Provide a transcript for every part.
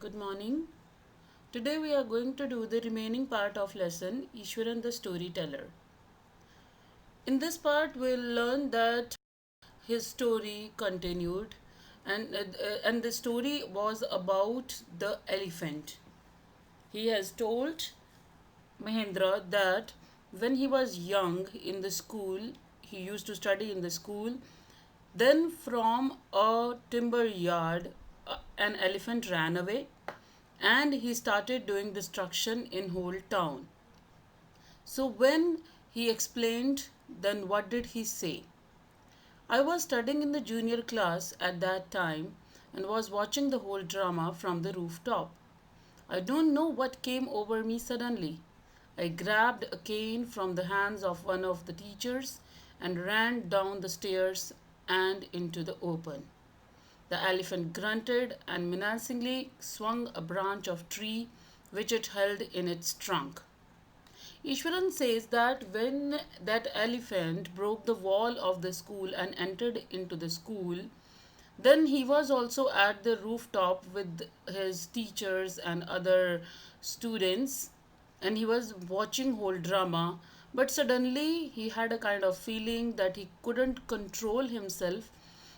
Good morning. Today we are going to do the remaining part of lesson Iswaran the Storyteller. In this part we'll learn that his story continued and the story was about the elephant. He has told Mahendra that when he was young in the school, he used to study in the school, then from a timber yard, an elephant ran away and he started doing destruction in whole town. So when he explained, then what did he say? I was studying in the junior class at that time and was watching the whole drama from the rooftop. I don't know what came over me suddenly. I grabbed a cane from the hands of one of the teachers and ran down the stairs and into the open. The elephant grunted and menacingly swung a branch of tree which it held in its trunk. Ishwaran says that when that elephant broke the wall of the school and entered into the school, then he was also at the rooftop with his teachers and other students and he was watching whole drama, but suddenly he had a kind of feeling that he couldn't control himself.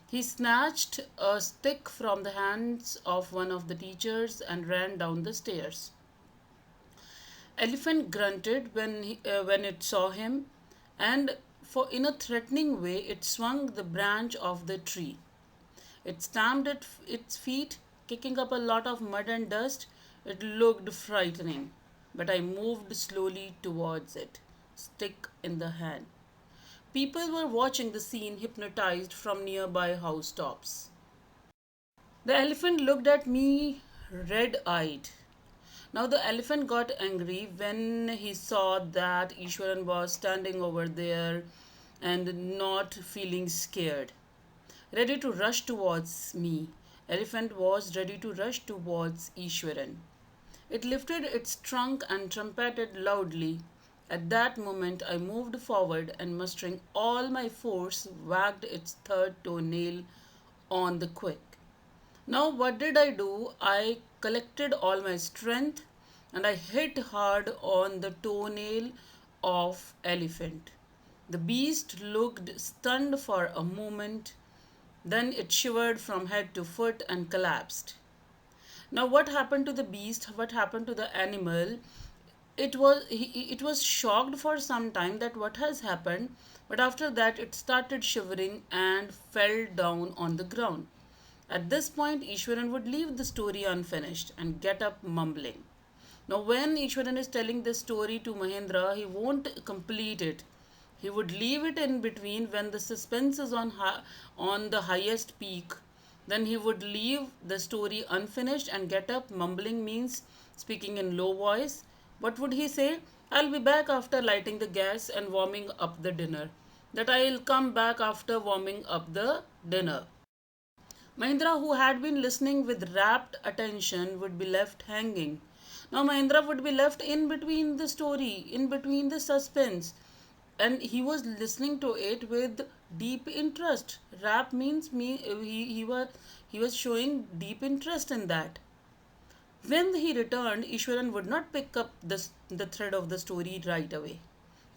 He snatched a stick from the hands of one of the teachers and ran down the stairs. Elephant grunted when it saw him, and for in a threatening way it swung the branch of the tree. It stamped at its feet, kicking up a lot of mud and dust. It looked frightening, but I moved slowly towards it, stick in the hand. People were watching the scene hypnotized from nearby housetops. The elephant looked at me red eyed. Now the elephant got angry when he saw that Ishwaran was standing over there and not feeling scared, ready to rush towards me. Elephant was ready to rush towards Ishwaran. It lifted its trunk and trumpeted loudly. At that moment, I moved forward and, mustering all my force, wagged its third toenail on the quick. Now, what did I do? I collected all my strength and I hit hard on the toenail of elephant. The beast looked stunned for a moment, then it shivered from head to foot and collapsed. Now, what happened to the beast? What happened to the animal? It was shocked for some time that what has happened, but after that it started shivering and fell down on the ground. At this point, Ishwaran would leave the story unfinished and get up mumbling. Now, when Ishwaran is telling this story to Mahendra, he won't complete it. He would leave it in between when the suspense is on the highest peak. Then he would leave the story unfinished and get up. Mumbling means speaking in low voice. What would he say? I'll be back after lighting the gas and warming up the dinner. That I'll come back after warming up the dinner. Mahendra, who had been listening with rapt attention, would be left hanging. Now, Mahendra would be left in between the story, in between the suspense, and he was listening to it with deep interest. Rap means he was showing deep interest in that. When he returned, Ishwaran would not pick up the thread of the story right away.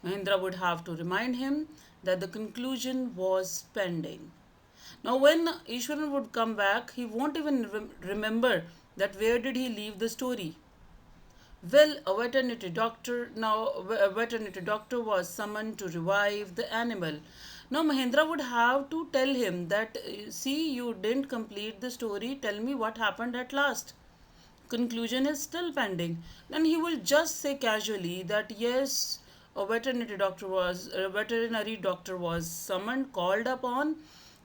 Mahendra would have to remind him that the conclusion was pending. Now, when Ishwaran would come back, he won't even remember that where did he leave the story. Well, a veterinary doctor was summoned to revive the animal. Now, Mahendra would have to tell him that, see, you didn't complete the story. Tell me what happened at last. Conclusion is still pending. Then he will just say casually that yes, a veterinary doctor was summoned, called upon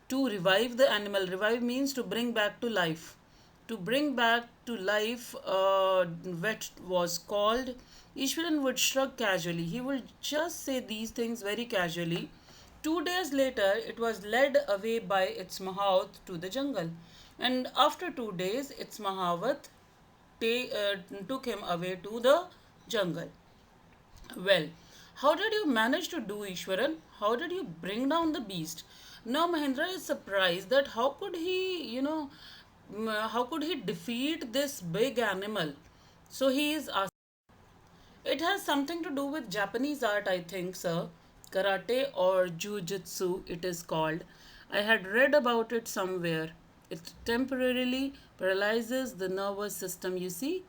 to revive the animal. Revive means to bring back to life. To bring back to life, vet was called. Ishwaran would shrug casually. He would just say these things very casually. 2 days later, it was led away by its mahout to the jungle. And after 2 days, its mahavat took him away to the jungle. Well, how did you manage to do, Ishwaran? How did you bring down the beast? Now Mahendra is surprised that how could he, how could he defeat this big animal? So he is asking. It has something to do with Japanese art, I think, sir. Karate or Jujitsu, it is called. I had read about it somewhere. It temporarily paralyzes the nervous system, you see.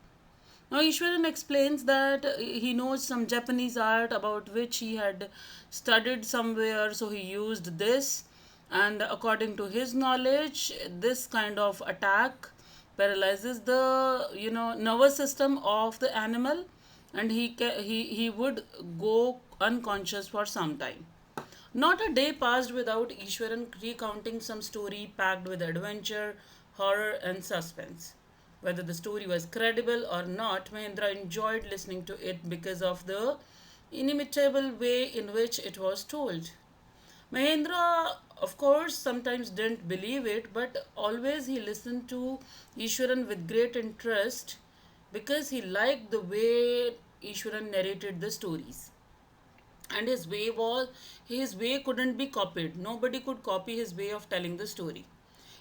Now, Ishwaran explains that he knows some Japanese art about which he had studied somewhere, so he used this. And according to his knowledge, this kind of attack paralyzes the nervous system of the animal, and he would go unconscious for some time. Not a day passed without Ishwaran recounting some story packed with adventure, horror, and suspense. Whether the story was credible or not, Mahendra enjoyed listening to it because of the inimitable way in which it was told. Mahendra, of course, sometimes didn't believe it, but always he listened to Ishwaran with great interest because he liked the way Ishwaran narrated the stories. And his way couldn't be copied. Nobody could copy his way of telling the story.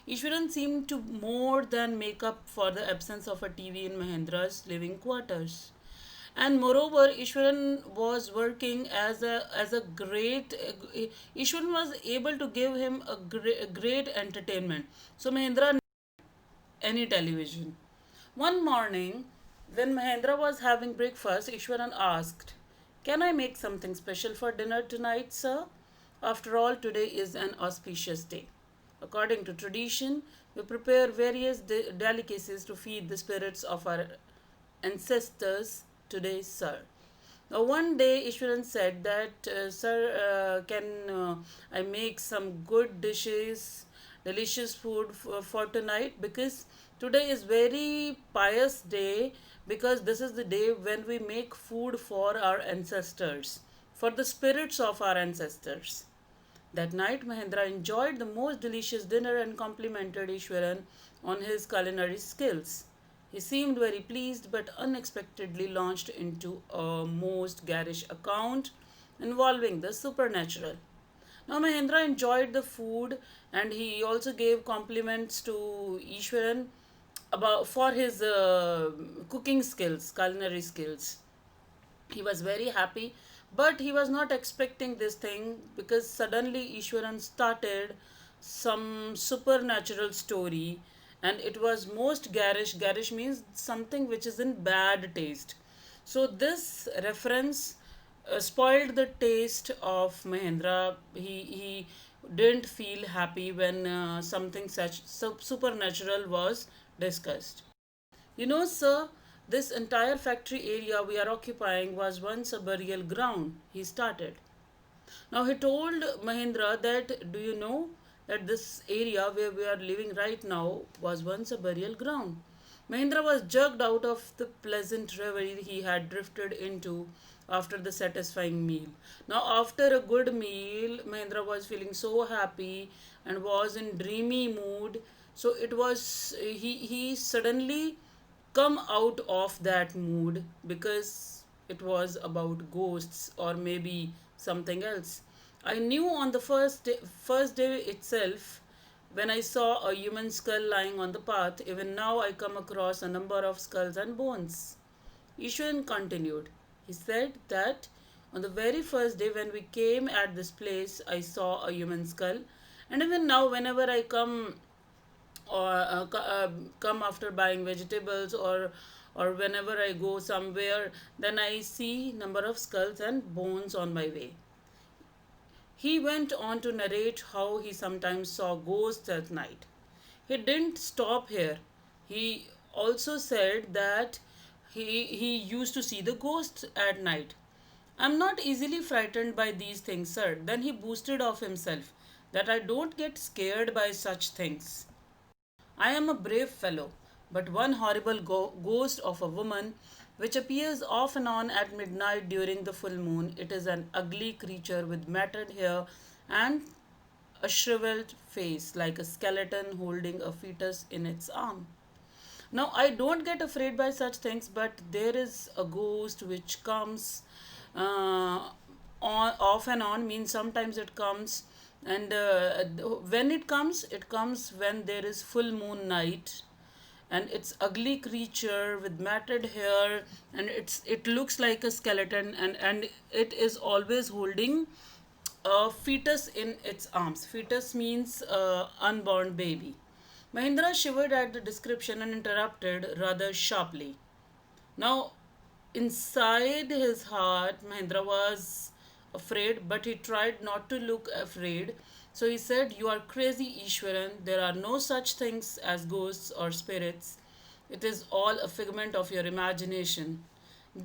Ishwaran seemed to more than make up for the absence of a TV in Mahendra's living quarters. And moreover, Ishwaran was working as a great Ishwaran was able to give him a great entertainment. So Mahendra any television. One morning, when Mahendra was having breakfast, Ishwaran asked, "Can I make something special for dinner tonight, sir? After all, today is an auspicious day. According to tradition, we prepare various delicacies to feed the spirits of our ancestors today, sir." Now, one day, Ishwaran said that, "Sir, can I make some good dishes, delicious food for tonight? Because today is very pious day, because this is the day when we make food for our ancestors, for the spirits of our ancestors." That night, Mahendra enjoyed the most delicious dinner and complimented Ishwaran on his culinary skills. He seemed very pleased, but unexpectedly launched into a most garish account involving the supernatural. Now, Mahendra enjoyed the food, and he also gave compliments to Ishwaran about for his cooking skills, culinary skills. He was very happy, but he was not expecting this thing, because suddenly Ishwaran started some supernatural story, and it was most garish. Garish means something which is in bad taste. So this reference spoiled the taste of Mahendra. He didn't feel happy when something such supernatural was discussed. You know, sir, this entire factory area we are occupying was once a burial ground, he started. Now, he told Mahendra that, "Do you know that this area where we are living right now was once a burial ground?" Mahendra was jerked out of the pleasant reverie he had drifted into after the satisfying meal. Now, after a good meal, Mahendra was feeling so happy and was in dreamy mood. So it was he suddenly come out of that mood, because it was about ghosts or maybe something else. I knew on the first day itself, when I saw a human skull lying on the path. Even now, I come across a number of skulls and bones. Ishwan continued. He said that on the very first day when we came at this place, I saw a human skull, and even now, whenever I or come after buying vegetables, or whenever I go somewhere, then I see number of skulls and bones on my way. He went on to narrate how he sometimes saw ghosts at night. He didn't stop here. He also said that he used to see the ghosts at night. "I'm not easily frightened by these things, sir." Then he boosted off himself, "that I don't get scared by such things. I am a brave fellow, but one horrible ghost of a woman, which appears off and on at midnight during the full moon. It is an ugly creature with matted hair and a shriveled face, like a skeleton holding a fetus in its arm. Now, I don't get afraid by such things, but there is a ghost which comes off and on, means sometimes it comes, and when it comes when there is full moon night, and it's ugly creature with matted hair, and it looks like a skeleton, and it is always holding a fetus in its arms. Fetus means unborn baby. Mahindra shivered at the description and interrupted rather sharply. Now, inside his heart, Mahendra was afraid, but he tried not to look afraid. So he said, "You are crazy, Ishwaran. There are no such things as ghosts or spirits. It is all a figment of your imagination.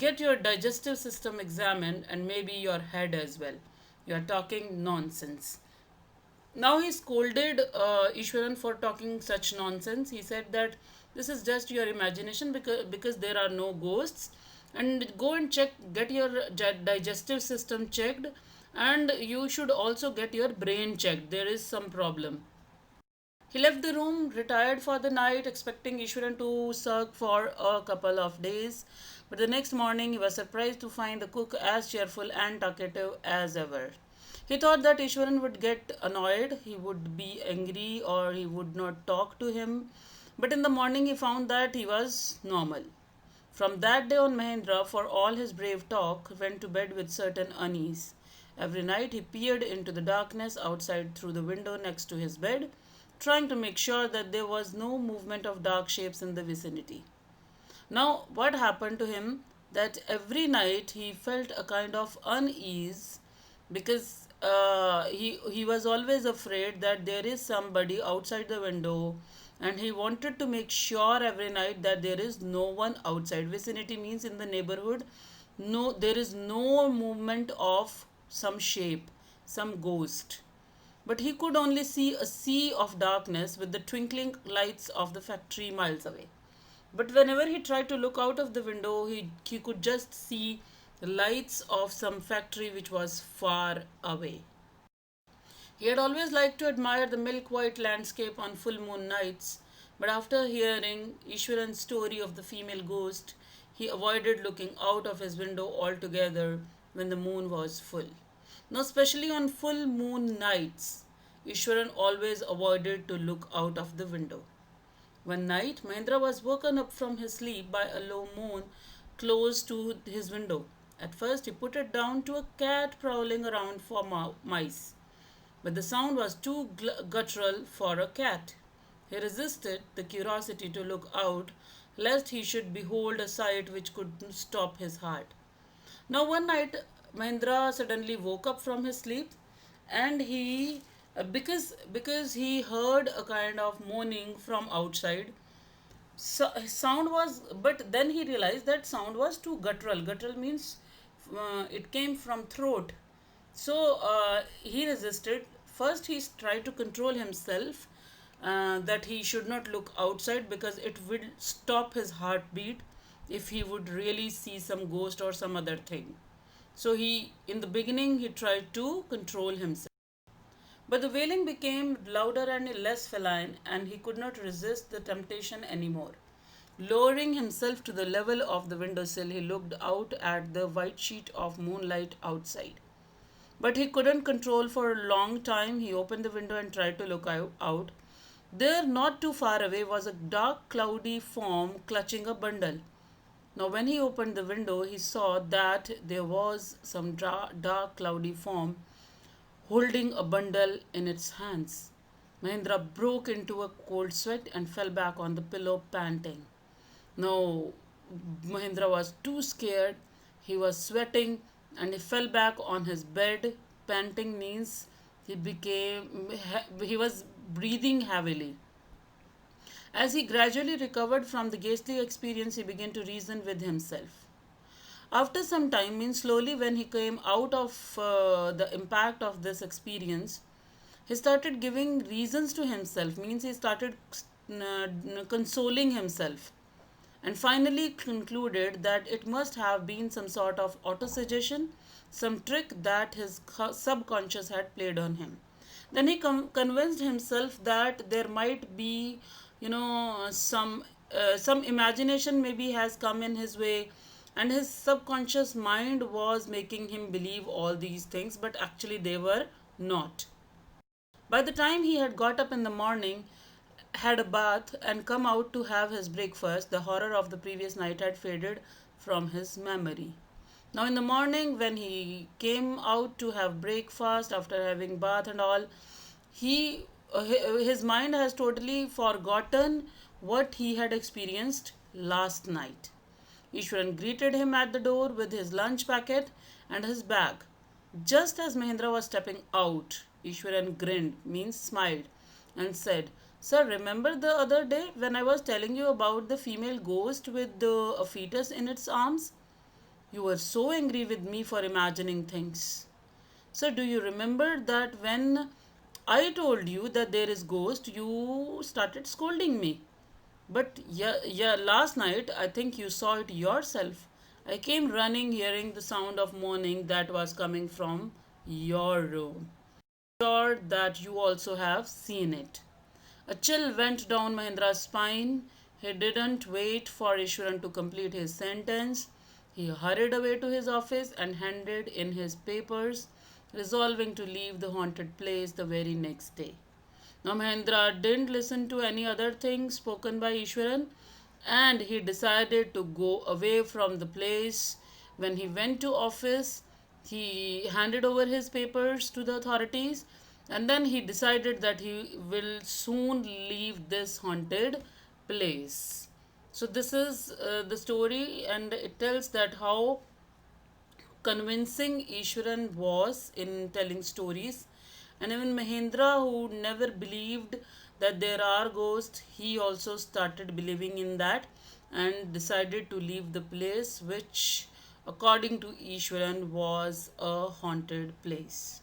Get your digestive system examined and maybe your head as well. You are talking nonsense." Now he scolded Ishwaran for talking such nonsense. He said that this is just your imagination, because there are no ghosts, and go and check, get your digestive system checked, and you should also get your brain checked. There is some problem. He left the room, retired for the night, expecting Ishwaran to sulk for a couple of days. But the next morning, he was surprised to find the cook as cheerful and talkative as ever. He thought that Ishwaran would get annoyed, he would be angry, or he would not talk to him. But in the morning, he found that he was normal. From that day on, Mahendra, for all his brave talk, went to bed with certain unease. Every night he peered into the darkness outside through the window next to his bed, trying to make sure that there was no movement of dark shapes in the vicinity. Now, what happened to him, that every night he felt a kind of unease, because he was always afraid that there is somebody outside the window, and he wanted to make sure every night that there is no one outside. Vicinity means in the neighborhood, no, there is no movement of some shape, some ghost. But he could only see a sea of darkness with the twinkling lights of the factory miles away. But whenever he tried to look out of the window, he could just see the lights of some factory which was far away. He had always liked to admire the milk white landscape on full moon nights, but after hearing Ishwaran's story of the female ghost, he avoided looking out of his window altogether when the moon was full. Now, especially on full moon nights, Ishwaran always avoided to look out of the window. One night, Mahendra was woken up from his sleep by a low moan close to his window. At first, he put it down to a cat prowling around for mice, but the sound was too guttural for a cat. He resisted the curiosity to look out, lest he should behold a sight which could stop his heart. Now, one night, Mahendra suddenly woke up from his sleep, and because he heard a kind of moaning from outside. So, sound was, but then he realized that sound was too guttural. Guttural means it came from throat. So he resisted. First, he tried to control himself, that he should not look outside because it would stop his heartbeat if he would really see some ghost or some other thing. So in the beginning, he tried to control himself. But the wailing became louder and less feline, and he could not resist the temptation anymore. Lowering himself to the level of the windowsill, he looked out at the white sheet of moonlight outside. But he couldn't control for a long time. He opened the window and tried to look out. There, not too far away, was a dark, cloudy form clutching a bundle. Now, when he opened the window, he saw that there was some dark, cloudy form holding a bundle in its hands. Mahendra broke into a cold sweat and fell back on the pillow, panting. Now, Mahendra was too scared. He was sweating and he fell back on his bed. Panting means he was breathing heavily. As he gradually recovered from the ghastly experience, he began to reason with himself. After some time, means slowly, when he came out of the impact of this experience, he started giving reasons to himself, means he started consoling himself, and finally concluded that it must have been some sort of autosuggestion, some trick that his subconscious had played on him. Then he convinced himself that there might be, some imagination maybe has come in his way, and his subconscious mind was making him believe all these things, but actually they were not. By the time he had got up in the morning, had a bath and come out to have his breakfast, the horror of the previous night had faded from his memory. Now, in the morning, when he came out to have breakfast after having bath and all, he his mind has totally forgotten what he had experienced last night. Ishwaran greeted him at the door with his lunch packet and his bag. Just as Mahendra was stepping out, Ishwaran grinned, means smiled, and said, "Sir, remember the other day when I was telling you about the female ghost with a fetus in its arms? You were so angry with me for imagining things. Sir, do you remember that when I told you that there is ghost, you started scolding me? But yeah, last night I think you saw it yourself. I came running hearing the sound of moaning that was coming from your room. Sure that you also have seen it." A chill went down Mahendra's spine. He didn't wait for Ishwaran to complete his sentence. He hurried away to his office and handed in his papers, resolving to leave the haunted place the very next day. Now Mahendra didn't listen to any other thing spoken by Ishwaran, and he decided to go away from the place. When he went to office, he handed over his papers to the authorities, and then he decided that he will soon leave this haunted place. So this is the story, and it tells that how convincing Ishwaran was in telling stories. And even Mahendra, who never believed that there are ghosts, he also started believing in that and decided to leave the place, which, according to Ishwaran, was a haunted place.